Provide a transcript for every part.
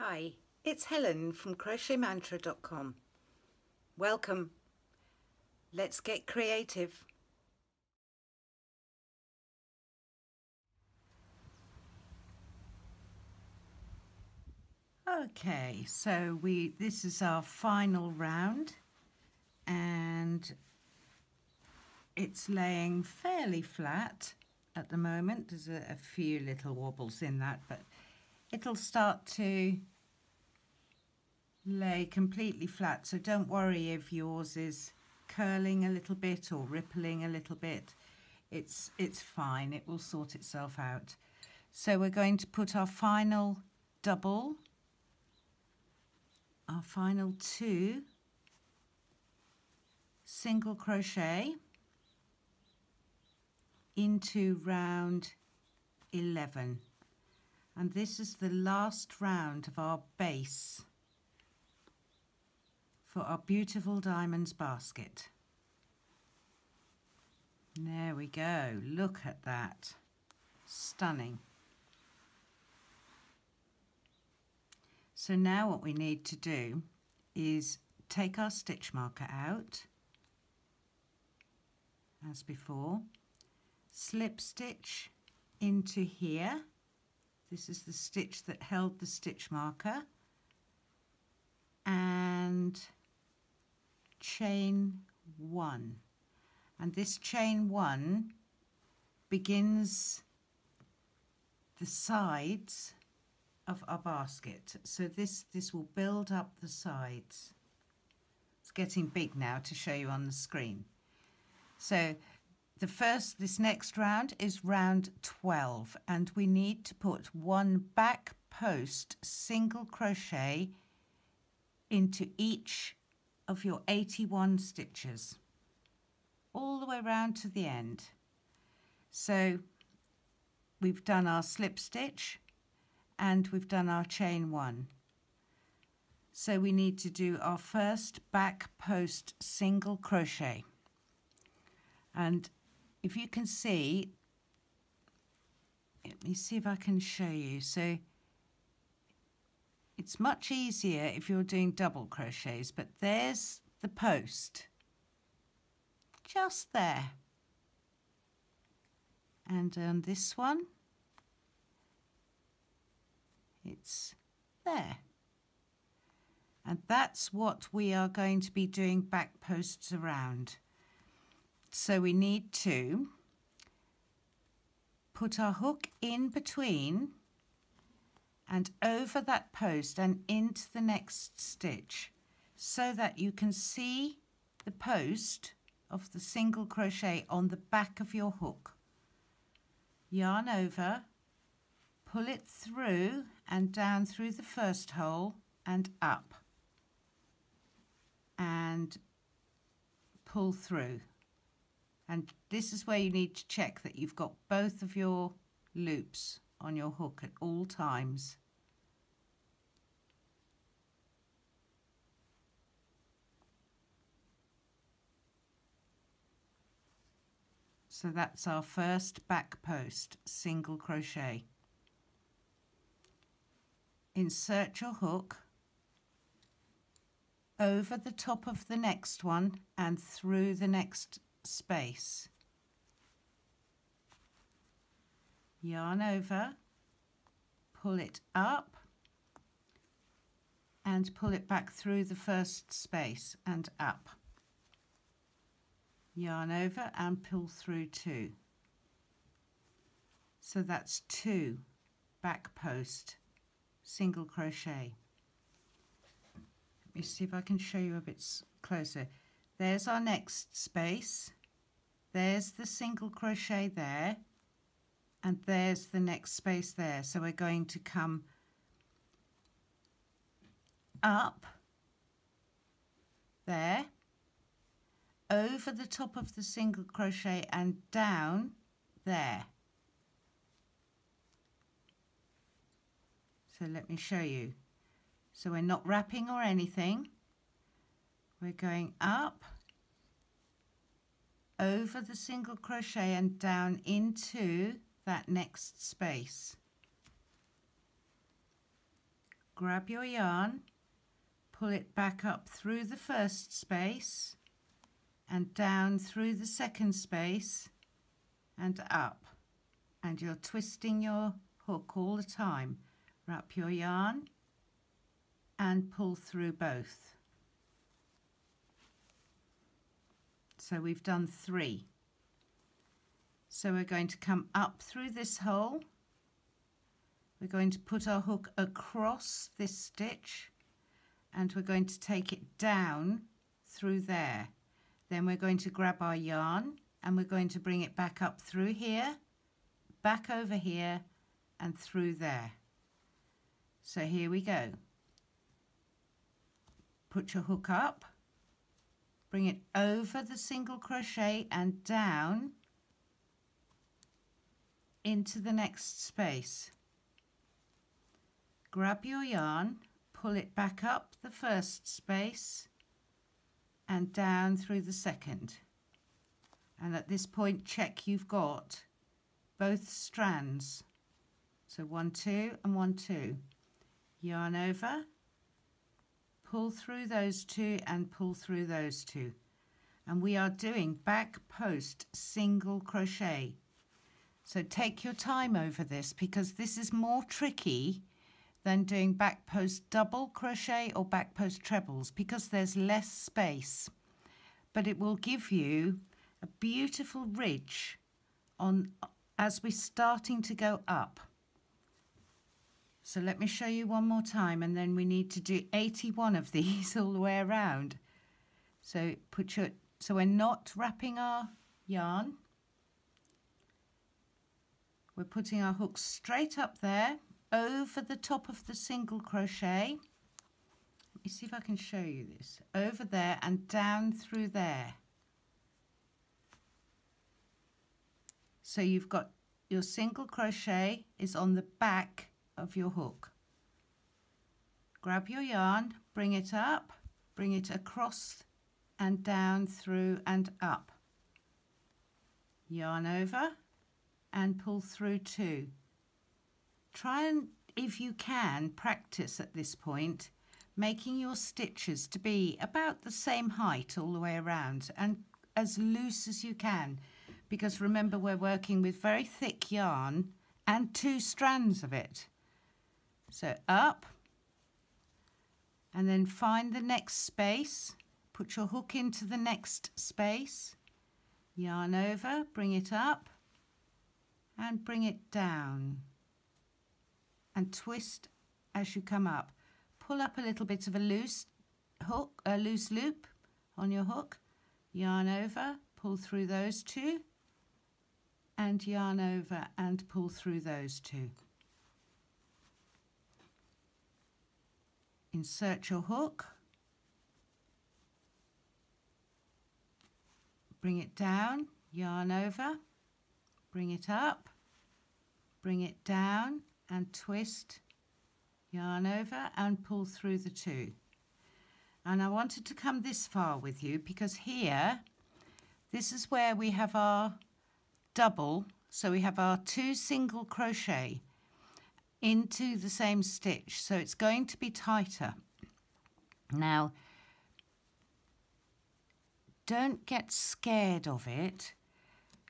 Hi, it's Helen from crochetmantra.com. Welcome. Let's get creative. Okay, so this is our final round and it's laying fairly flat at the moment. There's a few little wobbles in that, but it'll start to lay completely flat, so don't worry if yours is curling a little bit or rippling a little bit. It's fine, it will sort itself out. So we're going to put our final double, our final 2 single crochet into round 11, and this is the last round of our base for our beautiful diamonds basket. There we go, look at that, stunning. So now what we need to do is take our stitch marker out, as before, slip stitch into here. This is the stitch that held the stitch marker, and chain 1, and this chain 1 begins the sides of our basket, so this will build up the sides. It's getting big now to show you on the screen. So this next round is round 12, and we need to put 1 back post single crochet into each of your 81 stitches all the way round to the end. So we've done our slip stitch and we've done our chain 1. So we need to do our first back post single crochet, and if you can see, let me see if I can show you. So it's much easier if you're doing double crochets, but there's the post, just there. And on this one, it's there. And that's what we are going to be doing back posts around. So we need to put our hook in between and over that post and into the next stitch, so that you can see the post of the single crochet on the back of your hook. Yarn over, pull it through and down through the first hole and up, and pull through. And this is where you need to check that you've got both of your loops on your hook at all times. So that's our first back post single crochet. Insert your hook over the top of the next one and through the next space. Yarn over, pull it up and pull it back through the first space and up. Yarn over and pull through 2. So that's 2 back post single crochet. Let me see if I can show you a bit closer. There's our next space, there's the single crochet there, and there's the next space there. So we're going to come up there, over the top of the single crochet and down there. So let me show you. So we're not wrapping or anything. We're going up, over the single crochet and down into that next space. grab your yarn, pull it back up through the first space and down through the second space and up, and you're twisting your hook all the time. Wrap your yarn and pull through both. So we've done 3. So we're going to come up through this hole. We're going to put our hook across this stitch and we're going to take it down through there. Then we're going to grab our yarn and we're going to bring it back up through here, back over here and through there. So here we go. Put your hook up, bring it over the single crochet and down into the next space. Grab your yarn, pull it back up the first space and down through the second. And at this point check you've got both strands. So 1, 2 and 1, 2. Yarn over, pull through those 2 and pull through those 2. And we are doing back post single crochet. So take your time over this because this is more tricky than doing back post double crochet or back post trebles because there's less space, but it will give you a beautiful ridge on as we're starting to go up. So let me show you one more time and then we need to do 81 of these all the way around. So so we're not wrapping our yarn, we're putting our hook straight up there over the top of the single crochet. Let me see if I can show you this. Over there and down through there. So you've got your single crochet is on the back of your hook. Grab your yarn, bring it up, bring it across and down through and up. Yarn over and pull through 2. Try and, if you can, practice at this point making your stitches to be about the same height all the way around and as loose as you can, because remember we're working with very thick yarn and 2 strands of it. So up and then find the next space, put your hook into the next space, yarn over, bring it up and bring it down. And twist as you come up. Pull up a little bit of a loose hook, a loose loop on your hook. Yarn over, pull through those 2, and yarn over and pull through those 2. Insert your hook. Bring it down, yarn over, bring it up, bring it down, and twist, yarn over and pull through the 2. And I wanted to come this far with you because here, this is where we have our double, so we have our 2 single crochet into the same stitch, so it's going to be tighter. Now, don't get scared of it,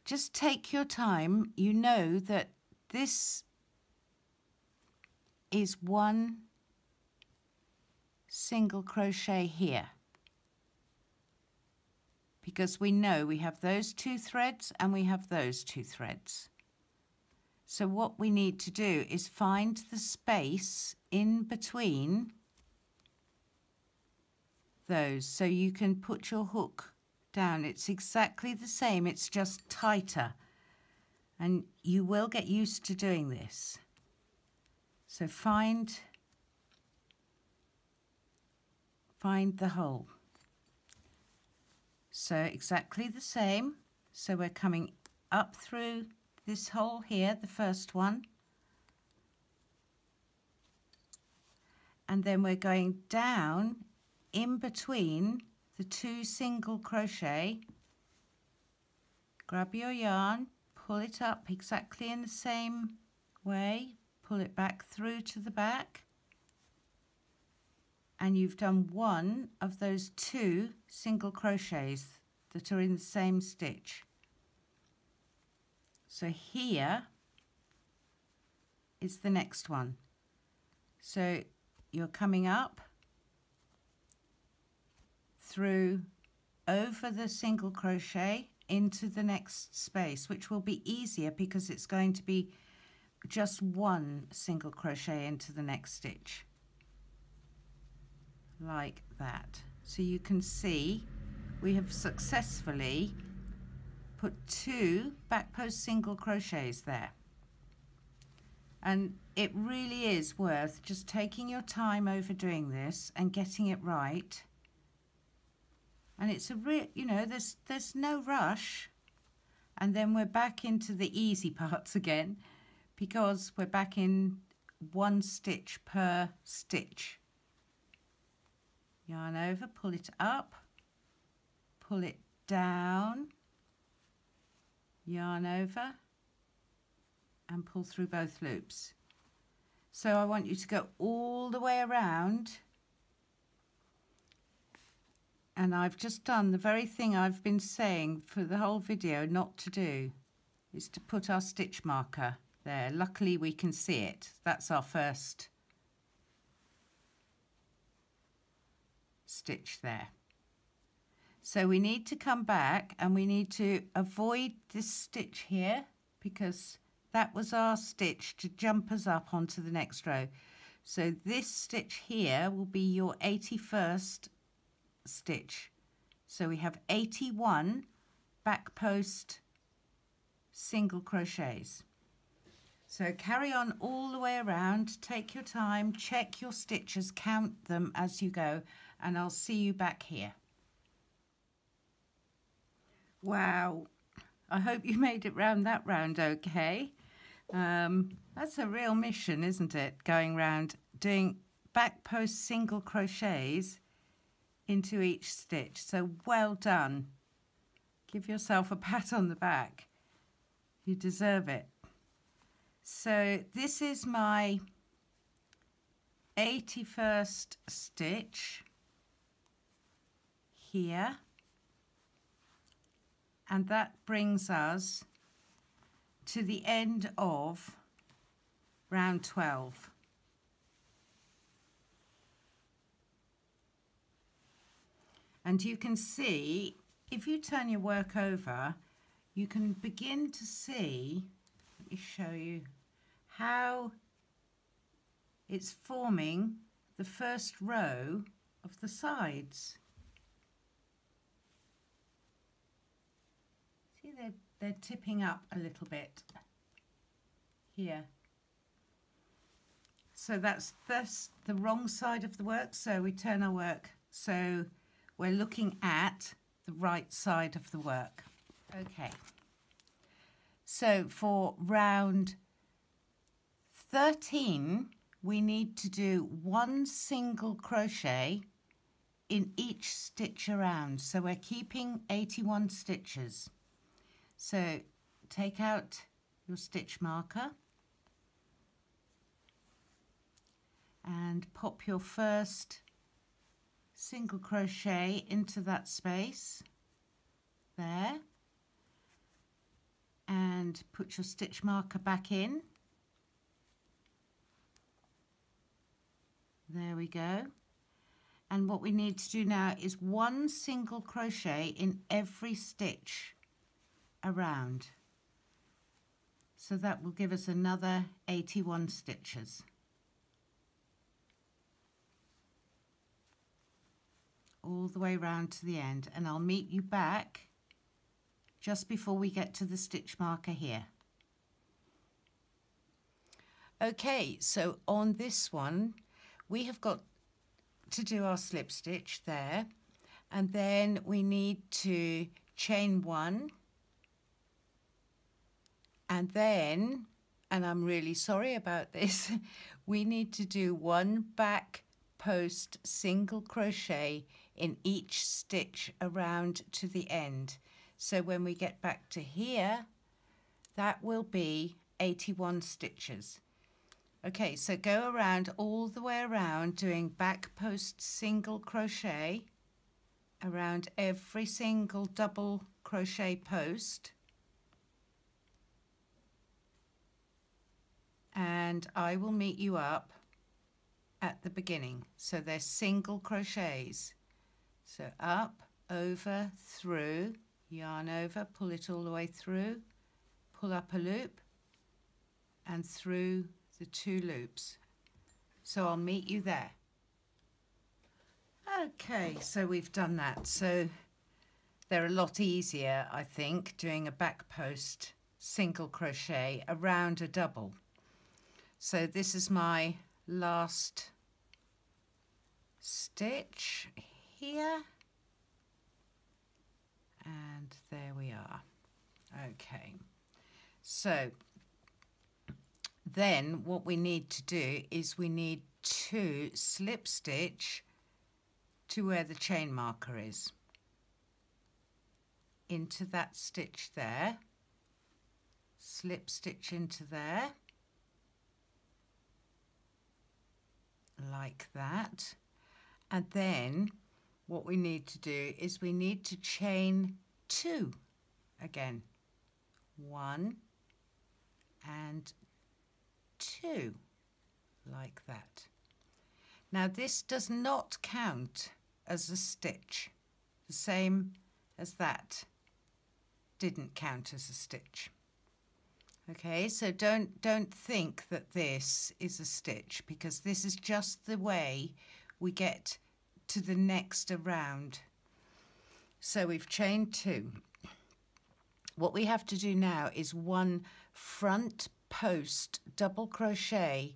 just take your time. You know that this is 1 single crochet here because we know we have those 2 threads and we have those 2 threads. So what we need to do is find the space in between those so you can put your hook down. It's exactly the same, it's just tighter, and you will get used to doing this. So find the hole. So exactly the same. So we're coming up through this hole here, the first one. And then we're going down in between the 2 single crochet. Grab your yarn, pull it up exactly in the same way. Pull it back through to the back and you've done one of those 2 single crochets that are in the same stitch. So here is the next one. So you're coming up through over the single crochet into the next space, which will be easier because it's going to be just one single crochet into the next stitch, like that. So you can see we have successfully put 2 back post single crochets there, and it really is worth just taking your time over doing this and getting it right. And it's a real, you know, there's no rush. And then we're back into the easy parts again, because we're back in 1 stitch per stitch. Yarn over, pull it up, pull it down, yarn over, and pull through both loops. So I want you to go all the way around, and I've just done the very thing I've been saying for the whole video not to do, is to put our stitch marker there. Luckily we can see it. That's our first stitch there. So we need to come back and we need to avoid this stitch here, because that was our stitch to jump us up onto the next row. So this stitch here will be your 81st stitch. So we have 81 back post single crochets. So carry on all the way around, take your time, check your stitches, count them as you go, and I'll see you back here. Wow, I hope you made it round that round okay. That's a real mission, isn't it? Going round doing back post single crochets into each stitch. So well done. Give yourself a pat on the back. You deserve it. So this is my 81st stitch here, and that brings us to the end of round 12. And you can see, if you turn your work over, you can begin to see, let me show you, how it's forming the first row of the sides. See, they're tipping up a little bit here. So that's the wrong side of the work, so we turn our work so we're looking at the right side of the work. Okay, so for round 13 we need to do 1 single crochet in each stitch around, so we're keeping 81 stitches. So take out your stitch marker and pop your first single crochet into that space there, and put your stitch marker back in. There we go. And what we need to do now is 1 single crochet in every stitch around. So that will give us another 81 stitches. All the way round to the end, and I'll meet you back just before we get to the stitch marker here. Okay, so on this one we have got to do our slip stitch there, and then we need to chain 1, and then, and I'm really sorry about this, we need to do 1 back post single crochet in each stitch around to the end. So when we get back to here, that will be 81 stitches. Okay, so go around all the way around doing back post single crochet around every single double crochet post, and I will meet you up at the beginning. So they're single crochets. So up, over, through, yarn over, pull it all the way through, pull up a loop and through the 2 loops. So I'll meet you there. Okay, so we've done that. So they're a lot easier, I think, doing a back post single crochet around a double. So this is my last stitch here, and there we are. Okay, so then what we need to do is we need to slip stitch to where the chain marker is, into that stitch there, slip stitch into there, like that. And then what we need to do is we need to chain 2 again, 1 and 2, like that. Now this does not count as a stitch, the same as that didn't count as a stitch. Okay, so don't think that this is a stitch, because this is just the way we get to the next round. So we've chained 2. What we have to do now is 1 front post double crochet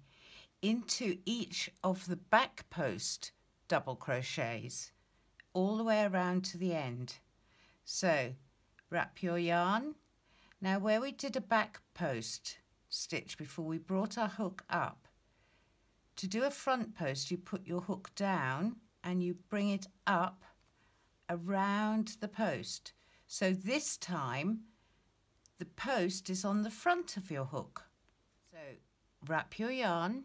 into each of the back post double crochets all the way around to the end. So wrap your yarn. Now where we did a back post stitch before, we brought our hook up. To do a front post, you put your hook down and you bring it up around the post. So this time the post is on the front of your hook. So wrap your yarn,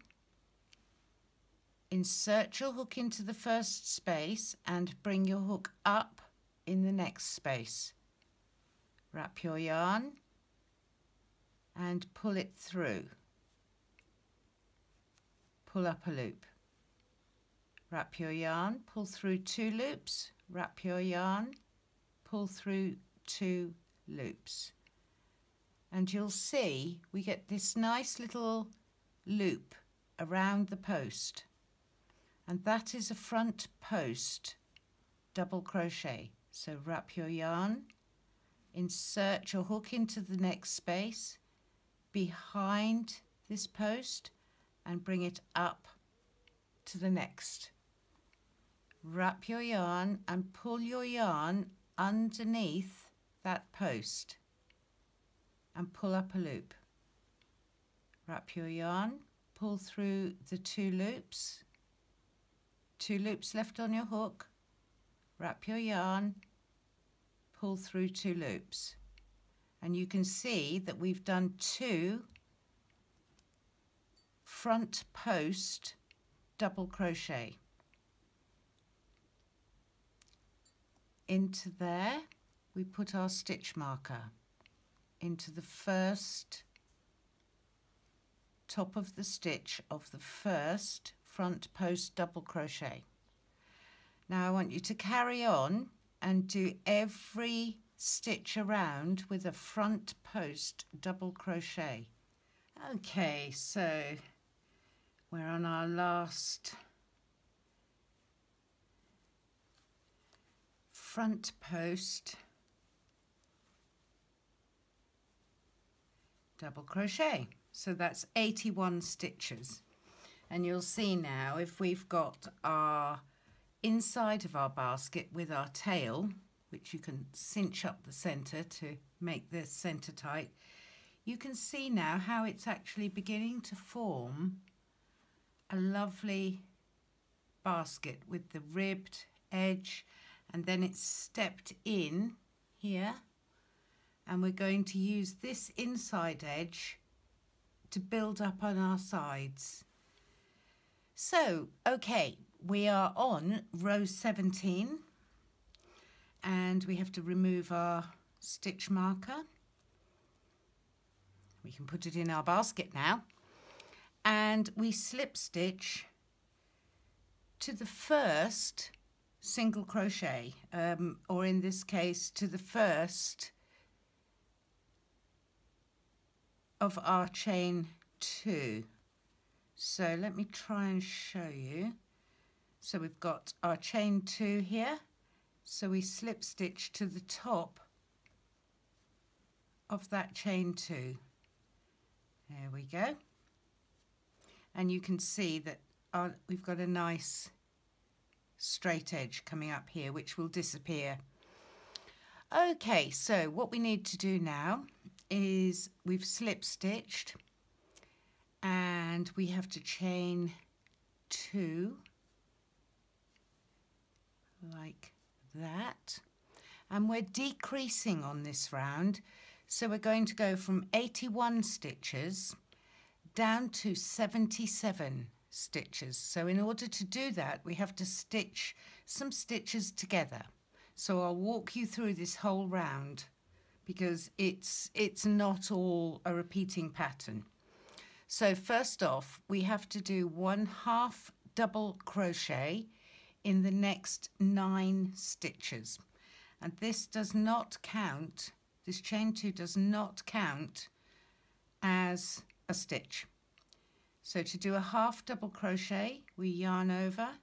insert your hook into the first space and bring your hook up in the next space. Wrap your yarn and pull it through. Pull up a loop. Wrap your yarn, pull through 2 loops, wrap your yarn, pull through 2 loops. And you'll see we get this nice little loop around the post. And that is a front post double crochet. So wrap your yarn, insert your hook into the next space behind this post and bring it up to the next. Wrap your yarn and pull your yarn underneath that post and pull up a loop. Wrap your yarn, pull through the 2 loops, 2 loops left on your hook, wrap your yarn, pull through 2 loops. And you can see that we've done 2 front post double crochet. Into there we put our stitch marker into the first top of the stitch of the first front post double crochet. Now I want you to carry on and do every stitch around with a front post double crochet. Okay, so we're on our last front post double crochet. So that's 81 stitches. And you'll see now if we've got our inside of our basket with our tail, which you can cinch up the center to make this center tight, you can see now how it's actually beginning to form a lovely basket with the ribbed edge, and then it's stepped in here, and we're going to use this inside edge to build up on our sides. So, okay, we are on row 17 and we have to remove our stitch marker. We can put it in our basket now, and we slip stitch to the first single crochet, or in this case to the first of our chain 2. So let me try and show you. So we've got our chain 2 here, so we slip stitch to the top of that chain 2. There we go. And you can see that we've got a nice straight edge coming up here, which will disappear. Okay, so what we need to do now is we've slip stitched and we have to chain 2 like that, and we're decreasing on this round, so we're going to go from 81 stitches down to 77 stitches. So in order to do that, we have to stitch some stitches together. So I'll walk you through this whole round because it's not all a repeating pattern. So first off, we have to do 1/2 double crochet in the next 9 stitches, and this does not count, this chain 2 does not count as a stitch. So to do a 1/2 double crochet, we yarn over,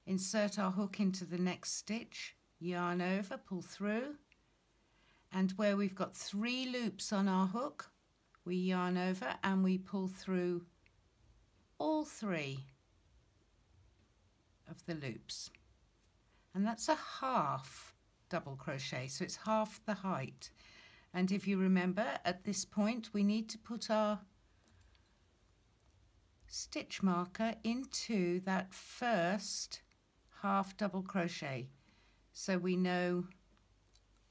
insert our hook into the next stitch, yarn over, pull through, and where we've got 3 loops on our hook, we yarn over and we pull through all 3 of the loops, and that's a 1/2 double crochet, so it's half the height. And if you remember, at this point we need to put our stitch marker into that first 1/2 double crochet so we know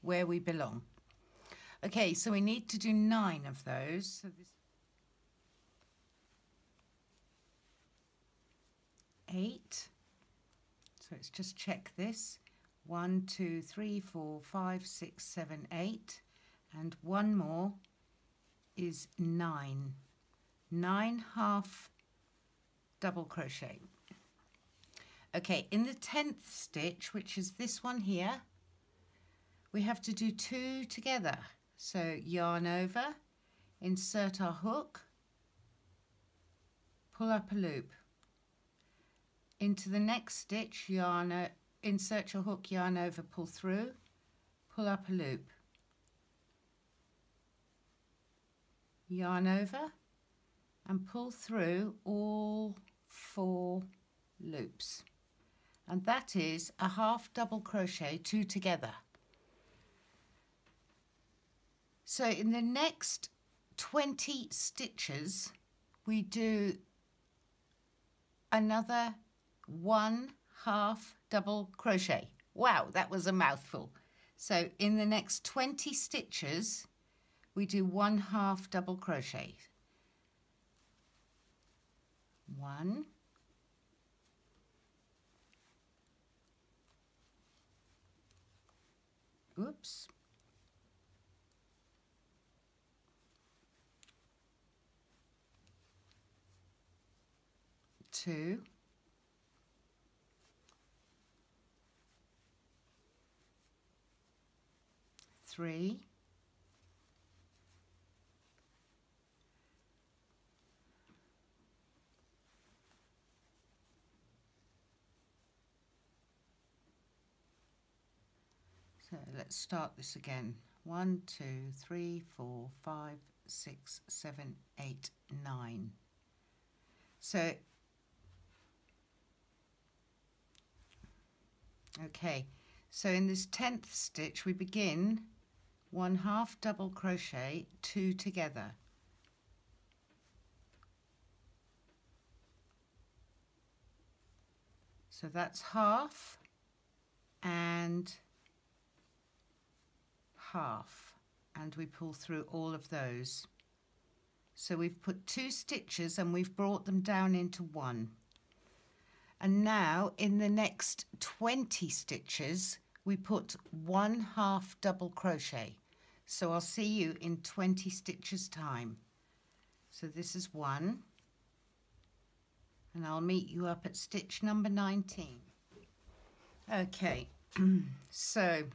where we belong. Okay, so we need to do 9 of those. So this 8. So let's just check this. 1, 2, 3, 4, 5, 6, 7, 8, and one more is 9. 9 1/2 double crochet. Okay, in the 10th stitch, which is this one here, we have to do 2 together. So yarn over, insert our hook, pull up a loop. Into the next stitch, insert your hook, yarn over, pull through, pull up a loop. Yarn over and pull through all 4 loops. And that is a 1/2 double crochet 2 together. So in the next 20 stitches, we do another 1/2 double crochet. Wow, that was a mouthful. So in the next 20 stitches, we do 1/2 double crochet. 1, 2, 3, 'So let's start this again. 1, 2, 3, 4, 5, 6, 7, 8, 9. So, okay, so in this 10th stitch we begin 1/2 double crochet 2 together. So that's half and half, and we pull through all of those. So we've put 2 stitches and we've brought them down into 1. And now in the next 20 stitches, we put 1/2 double crochet. So I'll see you in 20 stitches time. So this is 1, and I'll meet you up at stitch number 19. Okay, so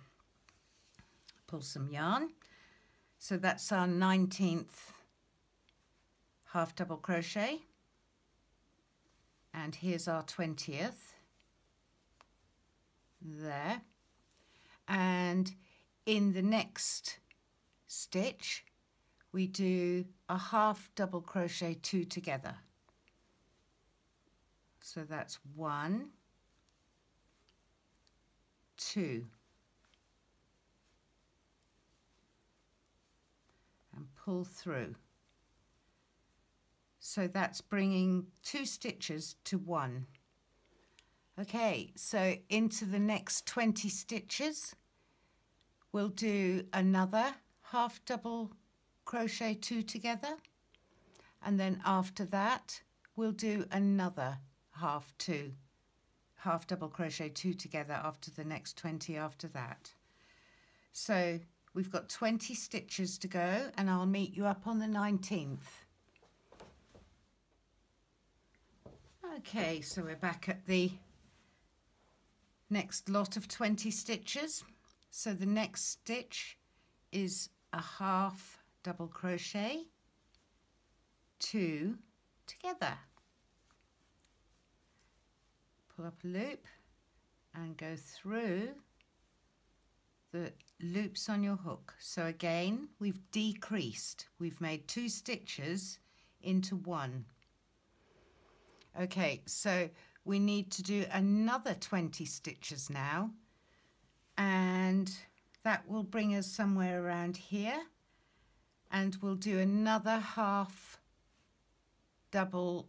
pull some yarn. So that's our 19th half double crochet, and here's our 20th there. And in the next stitch we do a half double crochet 2 together. So that's 1, 2, and pull through. So that's bringing 2 stitches to 1. Okay, so into the next 20 stitches we'll do another half double crochet 2 together, and then after that we'll do another half double crochet 2 together after the next 20 after that. So we've got 20 stitches to go, and I'll meet you up on the 19th. Okay, so we're back at the next lot of 20 stitches. So the next stitch is a half double crochet 2 together. Pull up a loop and go through the loops on your hook. So again, we've decreased. We've made 2 stitches into 1. Okay, so we need to do another 20 stitches now, and that will bring us somewhere around here, and we'll do another half double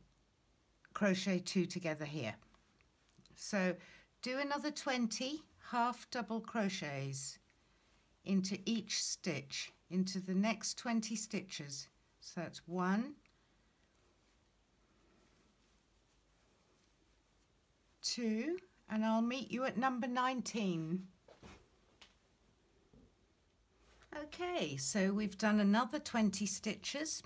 crochet 2 together here. So do another 20 half double crochets into each stitch, into the next 20 stitches. So that's 1, 2, and I'll meet you at number 19. Okay, so we've done another 20 stitches.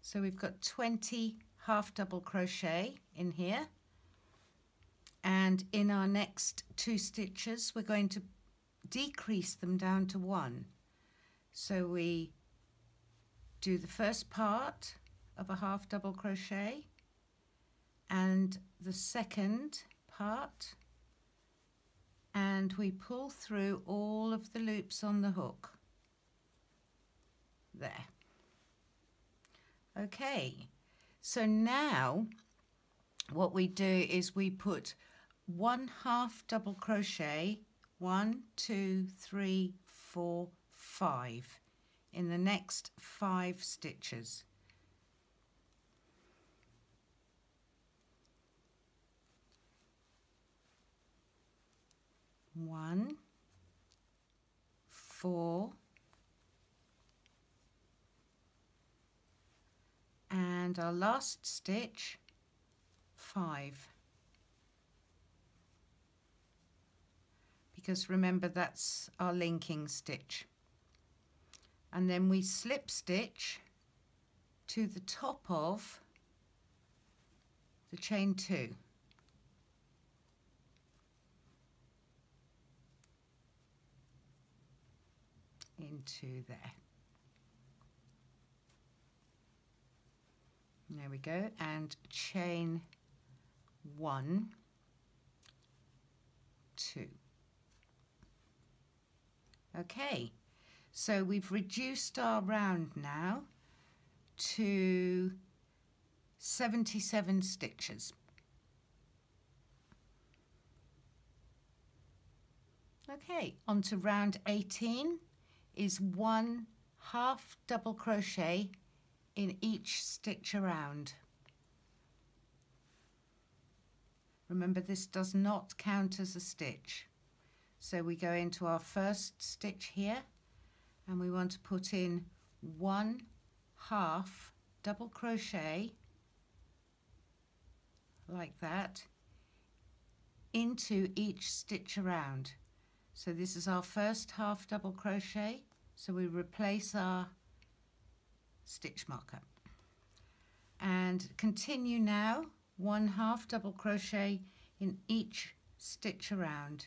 So we've got 20 half double crochet in here, and in our next 2 stitches we're going to decrease them down to 1. So we do the first part of a half double crochet and the second part, and we pull through all of the loops on the hook there. Okay, so now what we do is we put 1 half double crochet 1, 2, 3, 4, 5 in the next 5 stitches. One, 4, and our last stitch 5, because remember that's our linking stitch, and then we slip stitch to the top of the chain 2. Into there. There we go, and chain 1, 2. Okay, so we've reduced our round now to 77 stitches. Okay, on to round 18 is 1 half double crochet in each stitch around. Remember, this does not count as a stitch. So we go into our first stitch here, and we want to put in 1 half double crochet like that into each stitch around. So this is our first half double crochet, so we replace our stitch marker and continue now 1 half double crochet in each stitch around.